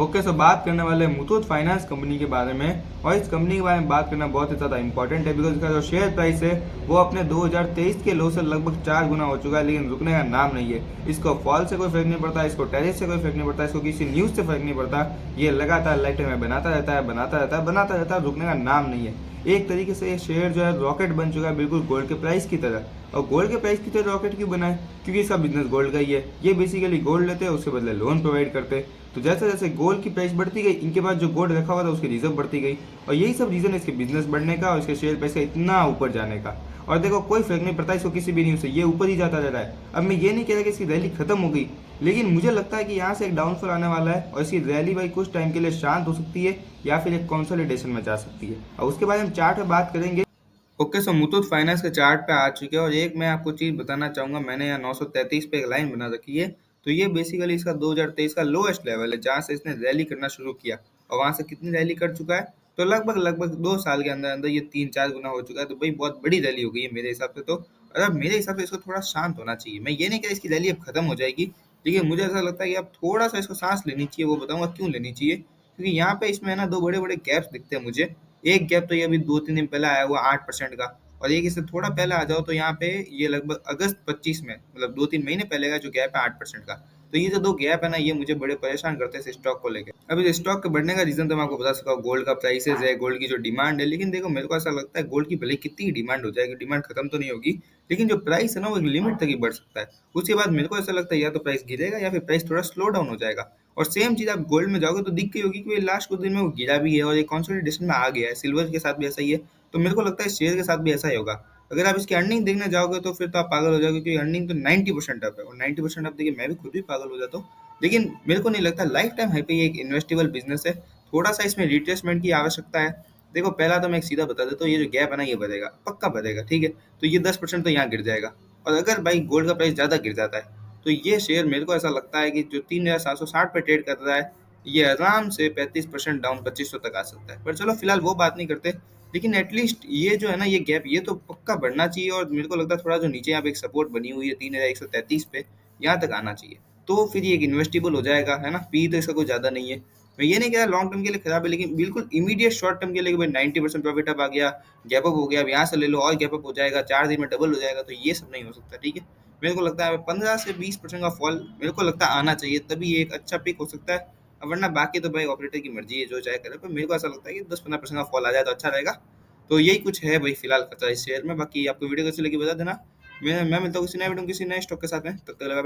Okay, सो बात करने वाले हैं मुथूट फाइनेंस कंपनी के बारे में। और इस कंपनी के बारे में बात करना बहुत ही ज़्यादा इंपॉर्टेंट है, बिकॉज इसका जो शेयर प्राइस है वो अपने 2023 के लो से लगभग 4 गुना हो चुका है, लेकिन रुकने का नाम नहीं है। इसको फॉल से कोई फर्क नहीं पड़ता, इसको टेरिफ से कोई फर्क नहीं पड़ता, इसको किसी न्यूज़ से फर्क नहीं पड़ता। ये लगातार लाइफ टाइम में बनाता रहता है, बनाता रहता है, बनाता रहता है, रुकने का नाम नहीं है। एक तरीके से ये शेयर जो है रॉकेट बन चुका है, बिल्कुल गोल्ड के प्राइस की तरह। और गोल्ड के प्राइस की तरह रॉकेट क्यों बना है? क्योंकि इसका बिजनेस गोल्ड का ही है। ये बेसिकली गोल्ड लेते हैं, उसके बदले लोन प्रोवाइड करते हैं। तो जैसे जैसे गोल्ड की प्राइस बढ़ती गई, इनके पास जो गोल्ड रखा हुआ था उसकी रिजर्व बढ़ती गई, और यही सब रीजन है इसके बिजनेस बढ़ने का और इसके शेयर प्राइस का इतना ऊपर जाने का। और देखो, कोई फर्क नहीं पड़ता इसको किसी भी न्यूज़ से, ये ऊपर ही जाता रह रहा है। अब मैं ये नहीं कह रहा कि इसकी रैली खत्म हो गई, लेकिन मुझे लगता है कि यहाँ से एक डाउनफॉल आने वाला है, और इसकी रैली भाई कुछ टाइम के लिए शांत हो सकती है, या फिर एक कंसोलिडेशन में जा सकती है। और उसके बाद हम चार्ट पे बात करेंगे। ओके, सो मुथूट फाइनेंस के चार्ट पे आ चुके हैं, और एक मैं आपको चीज़ बताना चाहूँगा। मैंने यहाँ 933 पे एक लाइन बना रखी है। तो ये बेसिकली इसका 2023 का लोएस्ट लेवल है, जहाँ से इसने रैली करना शुरू किया। और वहाँ से कितनी रैली कर चुका है? तो लगभग लगभग 2 साल के अंदर अंदर ये 3-4 गुना हो चुका है। तो भाई बहुत बड़ी रैली हो गई है मेरे हिसाब से। तो अब मेरे हिसाब से इसको थोड़ा शांत होना चाहिए। मैं ये नहीं कह रहा इसकी रैली अब खत्म हो जाएगी, लेकिन मुझे ऐसा लगता है कि अब थोड़ा सा इसको सांस लेनी चाहिए। वो बताऊंगा क्यों लेनी चाहिए, क्योंकि यहाँ पे इसमें है ना दो बड़े बड़े गैप्स दिखते हैं मुझे। एक गैप तो ये अभी 2-3 दिन पहले आया हुआ 8% का, और एक इससे थोड़ा पहले आ जाओ तो यहाँ पे ये लगभग अगस्त 25 में, मतलब 2-3 महीने पहले का जो गैप है 8% का। तो ये जो दो गैप है ना, ये मुझे बड़े परेशान करते हैं इस स्टॉक को लेकर। अब इस स्टॉक के बढ़ने का रीजन तो मैं आपको बता सकता हूँ, गोल्ड का प्राइसेस है, गोल्ड की जो डिमांड है। लेकिन देखो, मेरे को ऐसा लगता है गोल्ड की भले कितनी डिमांड हो जाएगी, डिमांड खत्म तो नहीं होगी, लेकिन जो प्राइस है ना वो एक लिमिट तक ही बढ़ सकता है। उसके बाद मेरे को ऐसा लगता है या तो प्राइस गिरेगा या फिर प्राइस थोड़ा स्लो डाउन हो जाएगा। और सेम चीज आप गोल्ड में जाओगे तो दिख गई होगी कि लास्ट कुछ दिन में वो गिरा भी है और एक कंसोलिडेशन में आ गया है। सिल्वर के साथ भी ऐसा ही है। तो मेरे को लगता है शेयर के साथ भी ऐसा ही होगा। अगर आप इसकी अर्निंग देखने जाओगे तो फिर तो आप पागल हो जाओगे, क्योंकि अर्निंग तो 90% अप है, और 90% अप देखिए मैं भी खुद भी पागल हो जाता हूँ। लेकिन मेरे को नहीं लगता लाइफ टाइम हाई पे ये एक इन्वेस्टेबल बिजनेस है। थोड़ा सा इसमें रिट्रेसमेंट की आवश्यकता है। देखो, पहला तो मैं एक सीधा बता देता हूँ, ये जो गैप है ना ये बढ़ेगा, पक्का बढ़ेगा, ठीक है। तो ये 10% तो यहाँ गिर जाएगा। और अगर भाई गोल्ड का प्राइस ज़्यादा गिर जाता है, तो ये शेयर मेरे को ऐसा लगता है कि जो 3760 पे ट्रेड कर रहा है, ये आराम से 35% डाउन 2500 तक आ सकता है। पर चलो फिलहाल वो बात नहीं करते। लेकिन एटलीस्ट ये जो है ना, ये गैप ये तो पक्का बढ़ना चाहिए। और मेरे को लगता है थोड़ा जो नीचे यहाँ पे एक सपोर्ट बनी हुई है 3133 पे, यहाँ तक आना चाहिए। तो फिर ये एक इन्वेस्टेबल हो जाएगा, है ना। पी तो इसका कोई ज़्यादा नहीं है। मैं ये नहीं कह रहा लॉन्ग टर्म के लिए खराब है, लेकिन बिल्कुल इमीडिएट शॉर्ट टर्म के लिए भाई 90% प्रॉफिट अप आ गया, गैप अप हो गया, अब यहाँ से ले लो और गैप अप हो जाएगा, 4 दिन में डबल हो जाएगा, तो ये सब नहीं हो सकता, ठीक है। मेरे को लगता है 15 से 20% का फॉल मेरे को लगता है आना चाहिए, तभी ये एक अच्छा पिक हो सकता है। अब वरना बाकी तो भाई ऑपरेटर की मर्जी है, जो चाहे करे। पर मेरे को ऐसा लगता है कि 10-15% का फॉल आ जाए तो अच्छा रहेगा। तो यही कुछ है भाई फिलहाल खतरा इस शेयर में। बाकी आपको वीडियो कैसी लगी बता देना। मैं मिलता हूँ किसी नए वीडियो किसी नए स्टॉक के साथ में। तब तक लगा